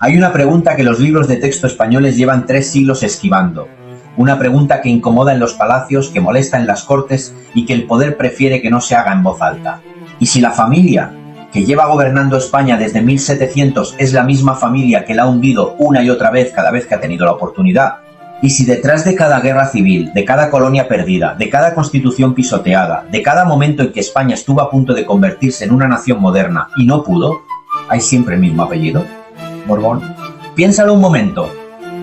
Hay una pregunta que los libros de texto españoles llevan 3 siglos esquivando. Una pregunta que incomoda en los palacios, que molesta en las cortes y que el poder prefiere que no se haga en voz alta. ¿Y si la familia que lleva gobernando España desde 1700 es la misma familia que la ha hundido una y otra vez cada vez que ha tenido la oportunidad? ¿Y si detrás de cada guerra civil, de cada colonia perdida, de cada constitución pisoteada, de cada momento en que España estuvo a punto de convertirse en una nación moderna y no pudo, hay siempre el mismo apellido? Borbón. Piénsalo un momento.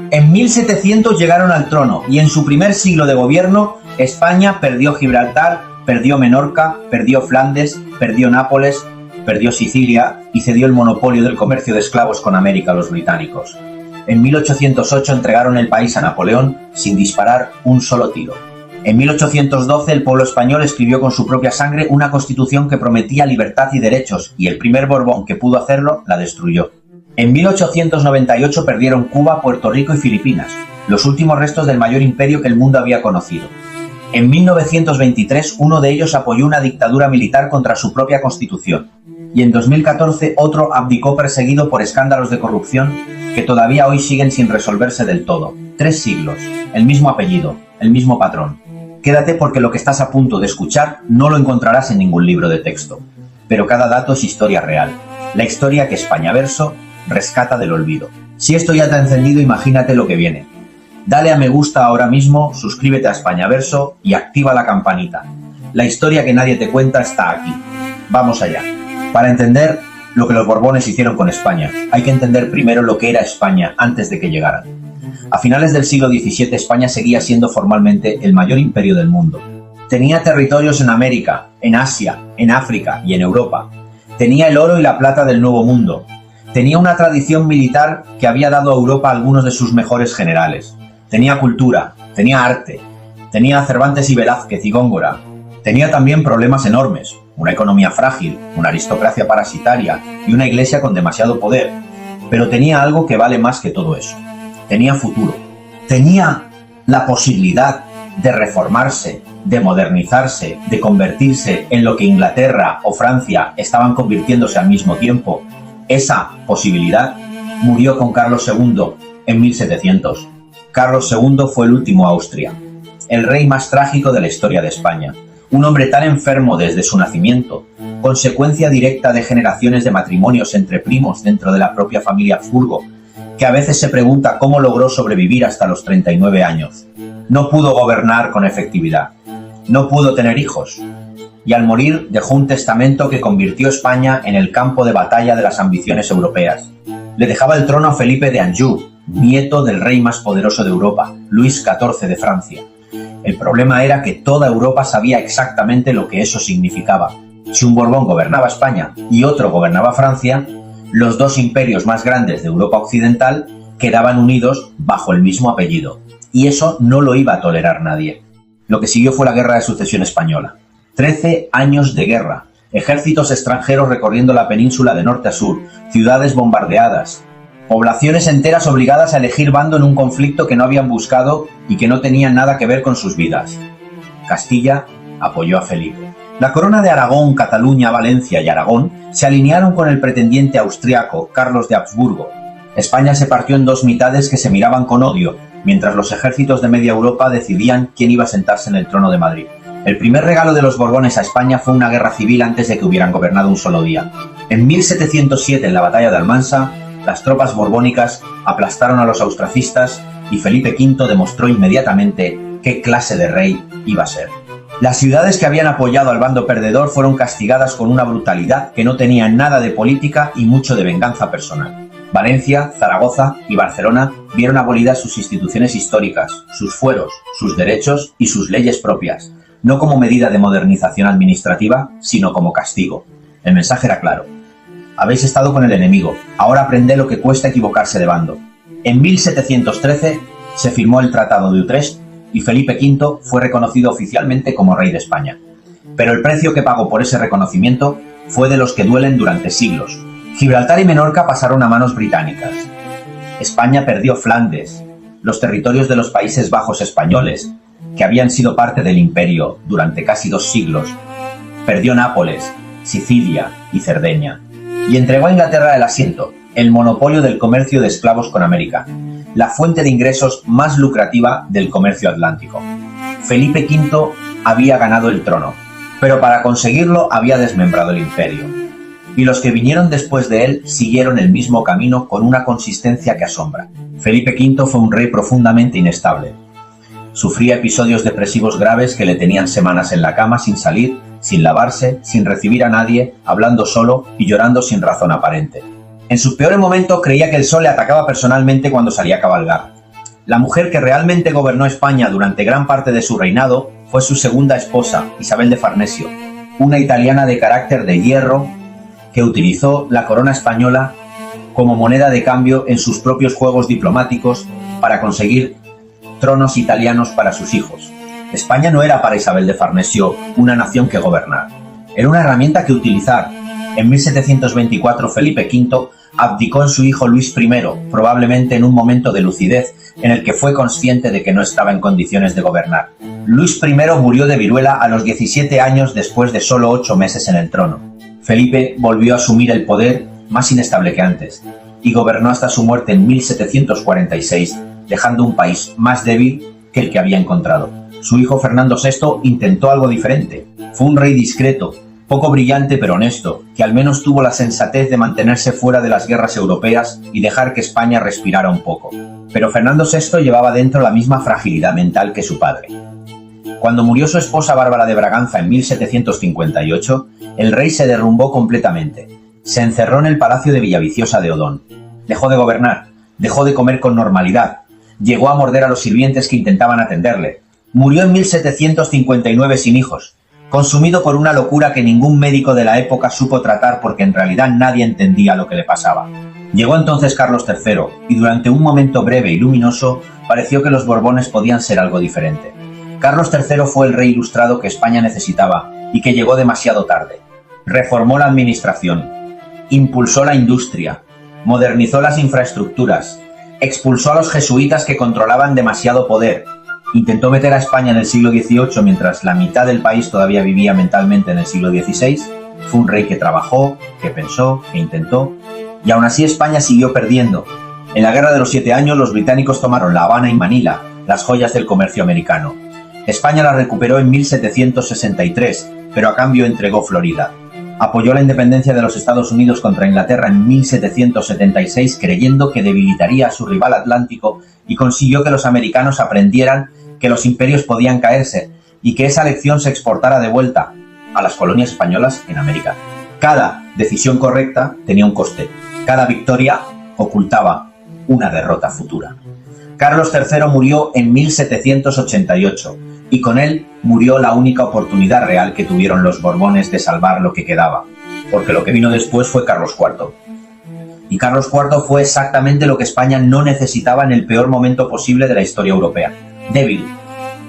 En 1700 llegaron al trono y en su primer siglo de gobierno, España perdió Gibraltar, perdió Menorca, perdió Flandes, perdió Nápoles, perdió Sicilia y cedió el monopolio del comercio de esclavos con América a los británicos. En 1808 entregaron el país a Napoleón sin disparar un solo tiro. En 1812 el pueblo español escribió con su propia sangre una constitución que prometía libertad y derechos y el primer Borbón que pudo hacerlo la destruyó. En 1898 perdieron Cuba, Puerto Rico y Filipinas, los últimos restos del mayor imperio que el mundo había conocido. En 1923 uno de ellos apoyó una dictadura militar contra su propia constitución. Y en 2014 otro abdicó perseguido por escándalos de corrupción que todavía hoy siguen sin resolverse del todo. 3 siglos, el mismo apellido, el mismo patrón. Quédate porque lo que estás a punto de escuchar no lo encontrarás en ningún libro de texto. Pero cada dato es historia real. La historia que España Verso rescata del olvido. Si esto ya te ha encendido, imagínate lo que viene. Dale a me gusta ahora mismo, suscríbete a España Verso y activa la campanita. La historia que nadie te cuenta está aquí. Vamos allá. Para entender lo que los Borbones hicieron con España, hay que entender primero lo que era España antes de que llegaran. A finales del siglo XVII, España seguía siendo formalmente el mayor imperio del mundo. Tenía territorios en América, en Asia, en África y en Europa. Tenía el oro y la plata del Nuevo Mundo. Tenía una tradición militar que había dado a Europa a algunos de sus mejores generales. Tenía cultura, tenía arte, tenía a Cervantes y Velázquez y Góngora. Tenía también problemas enormes, una economía frágil, una aristocracia parasitaria y una iglesia con demasiado poder. Pero tenía algo que vale más que todo eso. Tenía futuro. Tenía la posibilidad de reformarse, de modernizarse, de convertirse en lo que Inglaterra o Francia estaban convirtiéndose al mismo tiempo. Esa posibilidad murió con Carlos II en 1700. Carlos II fue el último Austria, el rey más trágico de la historia de España. Un hombre tan enfermo desde su nacimiento, consecuencia directa de generaciones de matrimonios entre primos dentro de la propia familia Habsburgo, que a veces se pregunta cómo logró sobrevivir hasta los 39 años. No pudo gobernar con efectividad, no pudo tener hijos, y al morir dejó un testamento que convirtió España en el campo de batalla de las ambiciones europeas. Le dejaba el trono a Felipe de Anjou, nieto del rey más poderoso de Europa, Luis XIV de Francia. El problema era que toda Europa sabía exactamente lo que eso significaba. Si un Borbón gobernaba España y otro gobernaba Francia, los dos imperios más grandes de Europa occidental quedaban unidos bajo el mismo apellido. Y eso no lo iba a tolerar nadie. Lo que siguió fue la Guerra de Sucesión Española. 13 años de guerra, ejércitos extranjeros recorriendo la península de norte a sur, ciudades bombardeadas, poblaciones enteras obligadas a elegir bando en un conflicto que no habían buscado y que no tenía nada que ver con sus vidas. Castilla apoyó a Felipe. La corona de Aragón, Cataluña, Valencia y Aragón se alinearon con el pretendiente austriaco Carlos de Habsburgo. España se partió en 2 mitades que se miraban con odio, mientras los ejércitos de media Europa decidían quién iba a sentarse en el trono de Madrid. El primer regalo de los Borbones a España fue una guerra civil antes de que hubieran gobernado un solo día. En 1707, en la batalla de Almansa, las tropas borbónicas aplastaron a los austracistas y Felipe V demostró inmediatamente qué clase de rey iba a ser. Las ciudades que habían apoyado al bando perdedor fueron castigadas con una brutalidad que no tenía nada de política y mucho de venganza personal. Valencia, Zaragoza y Barcelona vieron abolidas sus instituciones históricas, sus fueros, sus derechos y sus leyes propias, no como medida de modernización administrativa, sino como castigo. El mensaje era claro. Habéis estado con el enemigo, ahora aprended lo que cuesta equivocarse de bando. En 1713 se firmó el Tratado de Utrecht y Felipe V fue reconocido oficialmente como rey de España. Pero el precio que pagó por ese reconocimiento fue de los que duelen durante siglos. Gibraltar y Menorca pasaron a manos británicas. España perdió Flandes, los territorios de los Países Bajos españoles, que habían sido parte del imperio durante casi 2 siglos. Perdió Nápoles, Sicilia y Cerdeña. Y entregó a Inglaterra el asiento, el monopolio del comercio de esclavos con América, la fuente de ingresos más lucrativa del comercio atlántico. Felipe V había ganado el trono, pero para conseguirlo había desmembrado el imperio. Y los que vinieron después de él siguieron el mismo camino con una consistencia que asombra. Felipe V fue un rey profundamente inestable. Sufría episodios depresivos graves que le tenían semanas en la cama sin salir, sin lavarse, sin recibir a nadie, hablando solo y llorando sin razón aparente. En sus peores momentos creía que el sol le atacaba personalmente cuando salía a cabalgar. La mujer que realmente gobernó España durante gran parte de su reinado fue su segunda esposa, Isabel de Farnesio, una italiana de carácter de hierro que utilizó la corona española como moneda de cambio en sus propios juegos diplomáticos para conseguir tronos italianos para sus hijos. España no era para Isabel de Farnesio una nación que gobernar, era una herramienta que utilizar. En 1724 Felipe V abdicó en su hijo Luis I, probablemente en un momento de lucidez en el que fue consciente de que no estaba en condiciones de gobernar. Luis I murió de viruela a los 17 años después de solo 8 meses en el trono. Felipe volvió a asumir el poder más inestable que antes y gobernó hasta su muerte en 1746, dejando un país más débil que el que había encontrado. Su hijo Fernando VI intentó algo diferente. Fue un rey discreto, poco brillante pero honesto, que al menos tuvo la sensatez de mantenerse fuera de las guerras europeas y dejar que España respirara un poco. Pero Fernando VI llevaba dentro la misma fragilidad mental que su padre. Cuando murió su esposa Bárbara de Braganza en 1758, el rey se derrumbó completamente. Se encerró en el palacio de Villaviciosa de Odón. Dejó de gobernar, dejó de comer con normalidad, llegó a morder a los sirvientes que intentaban atenderle. Murió en 1759 sin hijos, consumido por una locura que ningún médico de la época supo tratar porque en realidad nadie entendía lo que le pasaba. Llegó entonces Carlos III y durante un momento breve y luminoso pareció que los Borbones podían ser algo diferente. Carlos III fue el rey ilustrado que España necesitaba y que llegó demasiado tarde. Reformó la administración, impulsó la industria, modernizó las infraestructuras, expulsó a los jesuitas que controlaban demasiado poder, intentó meter a España en el siglo XVIII mientras la mitad del país todavía vivía mentalmente en el siglo XVI. Fue un rey que trabajó, que pensó, que intentó, y aún así España siguió perdiendo. En la Guerra de los 7 Años los británicos tomaron La Habana y Manila, las joyas del comercio americano. España la recuperó en 1763, pero a cambio entregó Florida. Apoyó la independencia de los Estados Unidos contra Inglaterra en 1776 creyendo que debilitaría a su rival atlántico y consiguió que los americanos aprendieran que los imperios podían caerse y que esa lección se exportara de vuelta a las colonias españolas en América. Cada decisión correcta tenía un coste. Cada victoria ocultaba una derrota futura. Carlos III murió en 1788 y con él murió la única oportunidad real que tuvieron los Borbones de salvar lo que quedaba, porque lo que vino después fue Carlos IV. Y Carlos IV fue exactamente lo que España no necesitaba en el peor momento posible de la historia europea. Débil,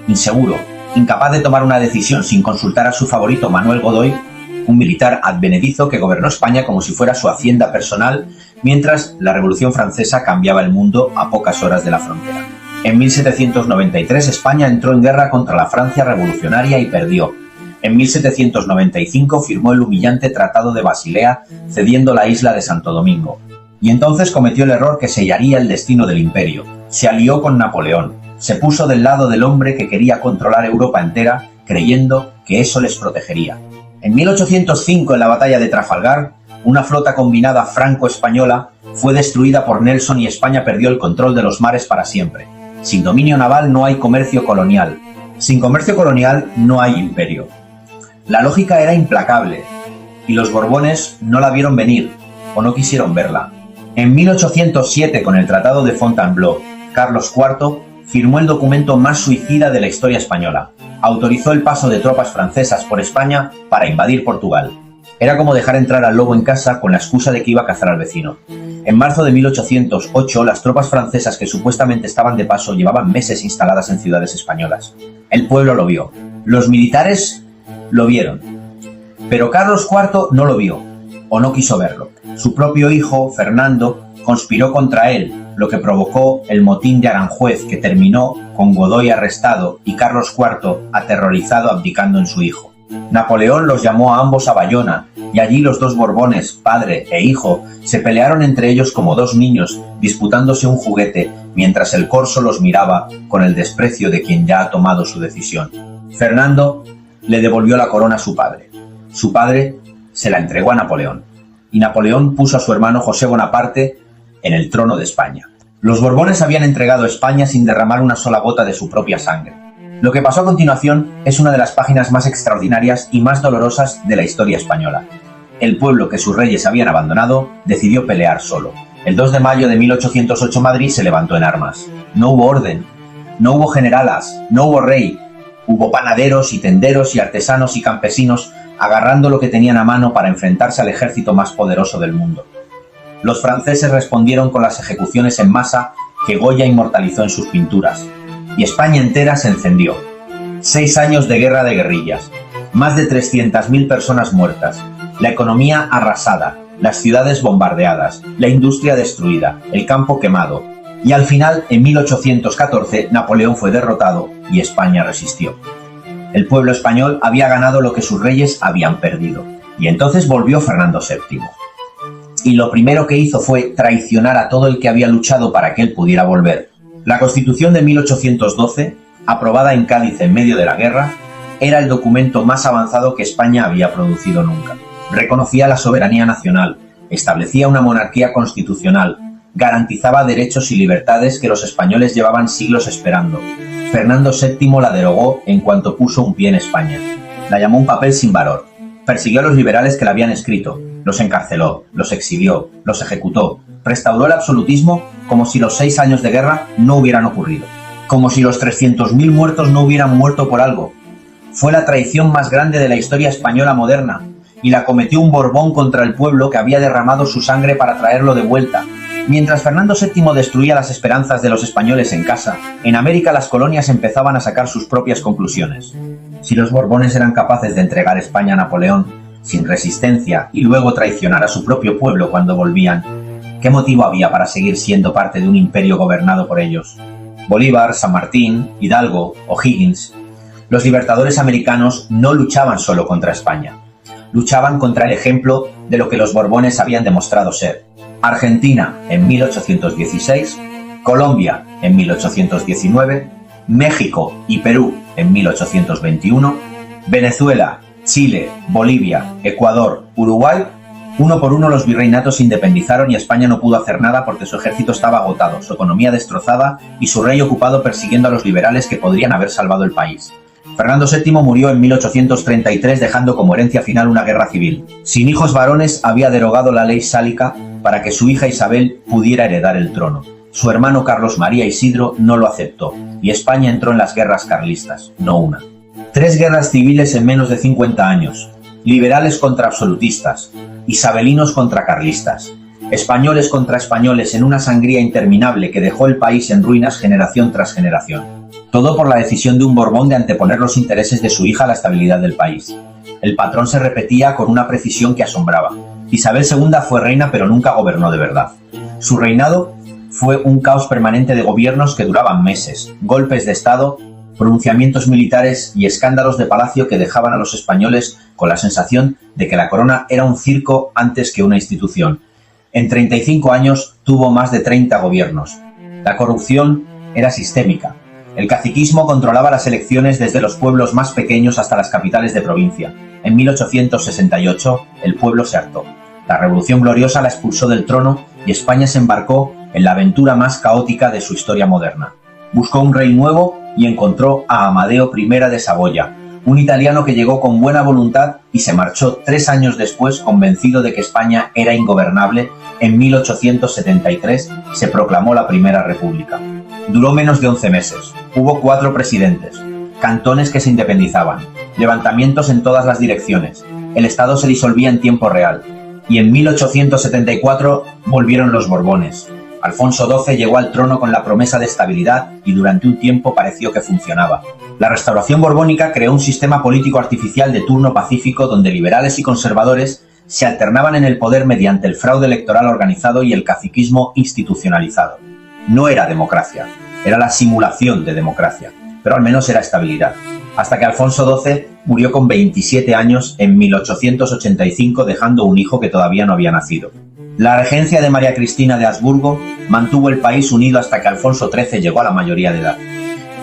inseguro, incapaz de tomar una decisión sin consultar a su favorito Manuel Godoy, un militar advenedizo que gobernó España como si fuera su hacienda personal, mientras la Revolución Francesa cambiaba el mundo a pocas horas de la frontera. En 1793 España entró en guerra contra la Francia revolucionaria y perdió. En 1795 firmó el humillante Tratado de Basilea, cediendo la isla de Santo Domingo. Y entonces cometió el error que sellaría el destino del imperio. Se alió con Napoleón. Se puso del lado del hombre que quería controlar Europa entera, creyendo que eso les protegería. En 1805, en la batalla de Trafalgar, una flota combinada franco-española fue destruida por Nelson y España perdió el control de los mares para siempre. Sin dominio naval no hay comercio colonial. Sin comercio colonial no hay imperio. La lógica era implacable y los Borbones no la vieron venir o no quisieron verla. En 1807, con el Tratado de Fontainebleau, Carlos IV firmó el documento más suicida de la historia española. Autorizó el paso de tropas francesas por España para invadir Portugal. Era como dejar entrar al lobo en casa con la excusa de que iba a cazar al vecino. En marzo de 1808, las tropas francesas que supuestamente estaban de paso llevaban meses instaladas en ciudades españolas. El pueblo lo vio. Los militares lo vieron. Pero Carlos IV no lo vio, o no quiso verlo. Su propio hijo, Fernando, conspiró contra él, lo que provocó el motín de Aranjuez, que terminó con Godoy arrestado y Carlos IV aterrorizado abdicando en su hijo. Napoleón los llamó a ambos a Bayona, y allí los dos Borbones, padre e hijo, se pelearon entre ellos como dos niños, disputándose un juguete, mientras el corso los miraba con el desprecio de quien ya ha tomado su decisión. Fernando le devolvió la corona a su padre. Su padre se la entregó a Napoleón, y Napoleón puso a su hermano José Bonaparte en el trono de España. Los Borbones habían entregado España sin derramar una sola gota de su propia sangre. Lo que pasó a continuación es una de las páginas más extraordinarias y más dolorosas de la historia española. El pueblo que sus reyes habían abandonado decidió pelear solo. El 2 de mayo de 1808 Madrid se levantó en armas. No hubo orden, no hubo generalas, no hubo rey. Hubo panaderos y tenderos y artesanos y campesinos agarrando lo que tenían a mano para enfrentarse al ejército más poderoso del mundo. Los franceses respondieron con las ejecuciones en masa que Goya inmortalizó en sus pinturas. Y España entera se encendió. 6 años de guerra de guerrillas, más de 300.000 personas muertas, la economía arrasada, las ciudades bombardeadas, la industria destruida, el campo quemado. Y al final, en 1814, Napoleón fue derrotado y España resistió. El pueblo español había ganado lo que sus reyes habían perdido. Y entonces volvió Fernando VII. Y lo primero que hizo fue traicionar a todo el que había luchado para que él pudiera volver. La Constitución de 1812, aprobada en Cádiz en medio de la guerra, era el documento más avanzado que España había producido nunca. Reconocía la soberanía nacional, establecía una monarquía constitucional, garantizaba derechos y libertades que los españoles llevaban siglos esperando. Fernando VII la derogó en cuanto puso un pie en España. La llamó un papel sin valor. Persiguió a los liberales que la habían escrito, los encarceló, los exilió, los ejecutó, restauró el absolutismo como si los 6 años de guerra no hubieran ocurrido, como si los 300.000 muertos no hubieran muerto por algo. Fue la traición más grande de la historia española moderna, y la cometió un Borbón contra el pueblo que había derramado su sangre para traerlo de vuelta. Mientras Fernando VII destruía las esperanzas de los españoles en casa, en América las colonias empezaban a sacar sus propias conclusiones. Si los Borbones eran capaces de entregar España a Napoleón, sin resistencia, y luego traicionar a su propio pueblo cuando volvían, ¿qué motivo había para seguir siendo parte de un imperio gobernado por ellos? Bolívar, San Martín, Hidalgo, O'Higgins. Los libertadores americanos no luchaban solo contra España. Luchaban contra el ejemplo de lo que los Borbones habían demostrado ser. Argentina en 1816, Colombia en 1819, México y Perú en 1821, Venezuela, Chile, Bolivia, Ecuador, Uruguay. Uno por uno los virreinatos se independizaron y España no pudo hacer nada porque su ejército estaba agotado, su economía destrozada y su rey ocupado persiguiendo a los liberales que podrían haber salvado el país. Fernando VII murió en 1833 dejando como herencia final una guerra civil. Sin hijos varones había derogado la ley sálica para que su hija Isabel pudiera heredar el trono. Su hermano Carlos María Isidro no lo aceptó y España entró en las guerras carlistas, no una. 3 guerras civiles en menos de 50 años. Liberales contra absolutistas, isabelinos contra carlistas, españoles contra españoles en una sangría interminable que dejó el país en ruinas generación tras generación. Todo por la decisión de un Borbón de anteponer los intereses de su hija a la estabilidad del país. El patrón se repetía con una precisión que asombraba. Isabel II fue reina pero nunca gobernó de verdad. Su reinado fue un caos permanente de gobiernos que duraban meses, golpes de estado, pronunciamientos militares y escándalos de palacio que dejaban a los españoles con la sensación de que la corona era un circo antes que una institución. En 35 años tuvo más de 30 gobiernos. La corrupción era sistémica. El caciquismo controlaba las elecciones desde los pueblos más pequeños hasta las capitales de provincia. En 1868 el pueblo se hartó. La Revolución Gloriosa la expulsó del trono y España se embarcó en la aventura más caótica de su historia moderna. Buscó un rey nuevo y encontró a Amadeo I de Saboya, un italiano que llegó con buena voluntad y se marchó 3 años después convencido de que España era ingobernable. En 1873 se proclamó la Primera República. Duró menos de 11 meses. Hubo 4 presidentes, cantones que se independizaban, levantamientos en todas las direcciones. El Estado se disolvía en tiempo real. Y en 1874 volvieron los Borbones. Alfonso XII llegó al trono con la promesa de estabilidad y durante un tiempo pareció que funcionaba. La restauración borbónica creó un sistema político artificial de turno pacífico donde liberales y conservadores se alternaban en el poder mediante el fraude electoral organizado y el caciquismo institucionalizado. No era democracia, era la simulación de democracia, pero al menos era estabilidad. hasta que Alfonso XII murió con 27 años en 1885, dejando un hijo que todavía no había nacido. La regencia de María Cristina de Habsburgo mantuvo el país unido hasta que Alfonso XIII llegó a la mayoría de edad.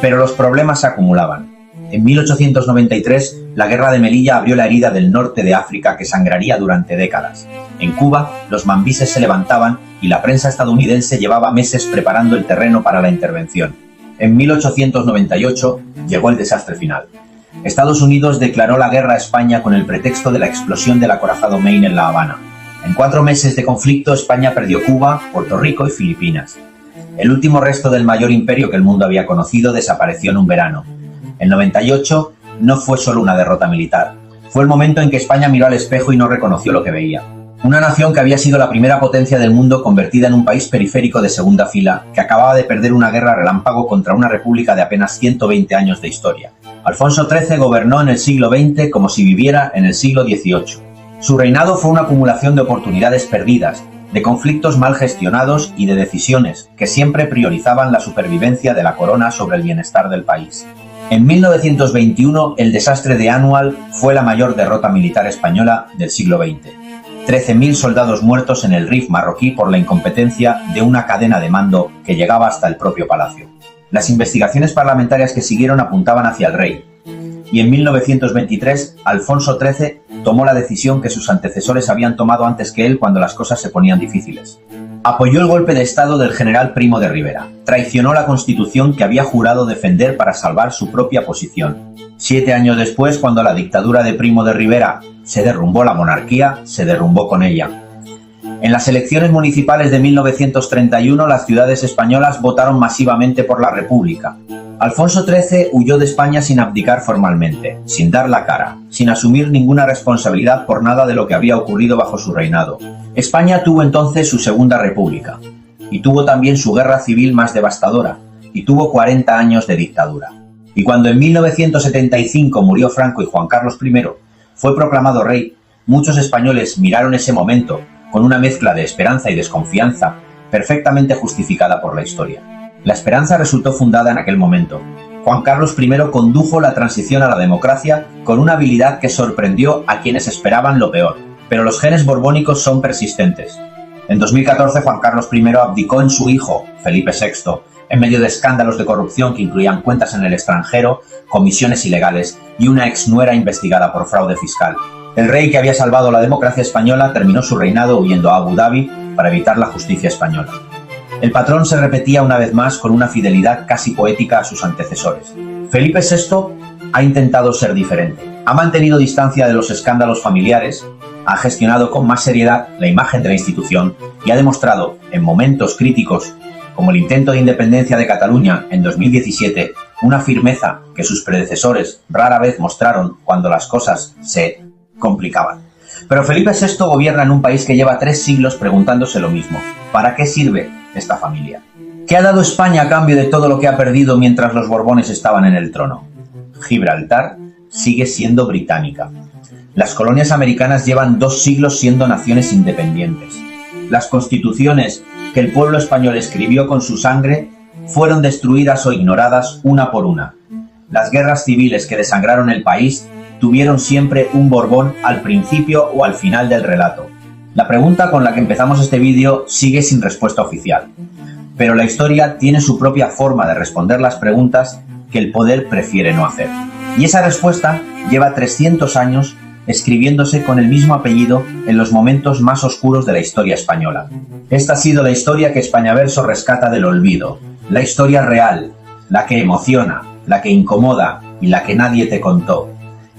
Pero los problemas se acumulaban. En 1893, la guerra de Melilla abrió la herida del norte de África que sangraría durante décadas. En Cuba, los mambises se levantaban y la prensa estadounidense llevaba meses preparando el terreno para la intervención. En 1898 llegó el desastre final. Estados Unidos declaró la guerra a España con el pretexto de la explosión del acorazado Maine en La Habana. En 4 meses de conflicto, España perdió Cuba, Puerto Rico y Filipinas. El último resto del mayor imperio que el mundo había conocido desapareció en un verano. El 98 no fue solo una derrota militar. Fue el momento en que España miró al espejo y no reconoció lo que veía. Una nación que había sido la primera potencia del mundo convertida en un país periférico de segunda fila, que acababa de perder una guerra relámpago contra una república de apenas 120 años de historia. Alfonso XIII gobernó en el siglo XX como si viviera en el siglo XVIII. Su reinado fue una acumulación de oportunidades perdidas, de conflictos mal gestionados y de decisiones que siempre priorizaban la supervivencia de la corona sobre el bienestar del país. En 1921, el desastre de Annual fue la mayor derrota militar española del siglo XX. 13.000 soldados muertos en el Rif marroquí por la incompetencia de una cadena de mando que llegaba hasta el propio palacio. Las investigaciones parlamentarias que siguieron apuntaban hacia el rey. Y en 1923, Alfonso XIII tomó la decisión que sus antecesores habían tomado antes que él cuando las cosas se ponían difíciles. Apoyó el golpe de estado del general Primo de Rivera. Traicionó la Constitución que había jurado defender para salvar su propia posición. 7 años después, cuando la dictadura de Primo de Rivera se derrumbó, la monarquía se derrumbó con ella. En las elecciones municipales de 1931, las ciudades españolas votaron masivamente por la República. Alfonso XIII huyó de España sin abdicar formalmente, sin dar la cara, sin asumir ninguna responsabilidad por nada de lo que había ocurrido bajo su reinado. España tuvo entonces su segunda república, y tuvo también su guerra civil más devastadora, y tuvo 40 años de dictadura. Y cuando en 1975 murió Franco y Juan Carlos I fue proclamado rey, muchos españoles miraron ese momento con una mezcla de esperanza y desconfianza perfectamente justificada por la historia. La esperanza resultó fundada en aquel momento. Juan Carlos I condujo la transición a la democracia con una habilidad que sorprendió a quienes esperaban lo peor, pero los genes borbónicos son persistentes. En 2014 Juan Carlos I abdicó en su hijo, Felipe VI, en medio de escándalos de corrupción que incluían cuentas en el extranjero, comisiones ilegales y una exnuera investigada por fraude fiscal. El rey que había salvado la democracia española terminó su reinado huyendo a Abu Dhabi para evitar la justicia española. El patrón se repetía una vez más con una fidelidad casi poética a sus antecesores. Felipe VI ha intentado ser diferente. Ha mantenido distancia de los escándalos familiares, ha gestionado con más seriedad la imagen de la institución y ha demostrado, en momentos críticos, como el intento de independencia de Cataluña en 2017, una firmeza que sus predecesores rara vez mostraron cuando las cosas se complicaban. Pero Felipe VI gobierna en un país que lleva 3 siglos preguntándose lo mismo. ¿Para qué sirve esta familia? ¿Qué ha dado España a cambio de todo lo que ha perdido mientras los Borbones estaban en el trono? Gibraltar sigue siendo británica. Las colonias americanas llevan 2 siglos siendo naciones independientes. Las constituciones que el pueblo español escribió con su sangre fueron destruidas o ignoradas una por una. Las guerras civiles que desangraron el país tuvieron siempre un Borbón al principio o al final del relato. La pregunta con la que empezamos este vídeo sigue sin respuesta oficial, pero la historia tiene su propia forma de responder las preguntas que el poder prefiere no hacer. Y esa respuesta lleva 300 años escribiéndose con el mismo apellido en los momentos más oscuros de la historia española. Esta ha sido la historia que Españaverso rescata del olvido, la historia real, la que emociona, la que incomoda y la que nadie te contó.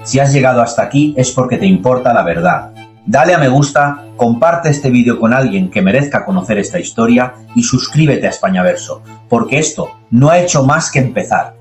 Si has llegado hasta aquí es porque te importa la verdad. Dale a me gusta, comparte este vídeo con alguien que merezca conocer esta historia y suscríbete a Españaverso, porque esto no ha hecho más que empezar.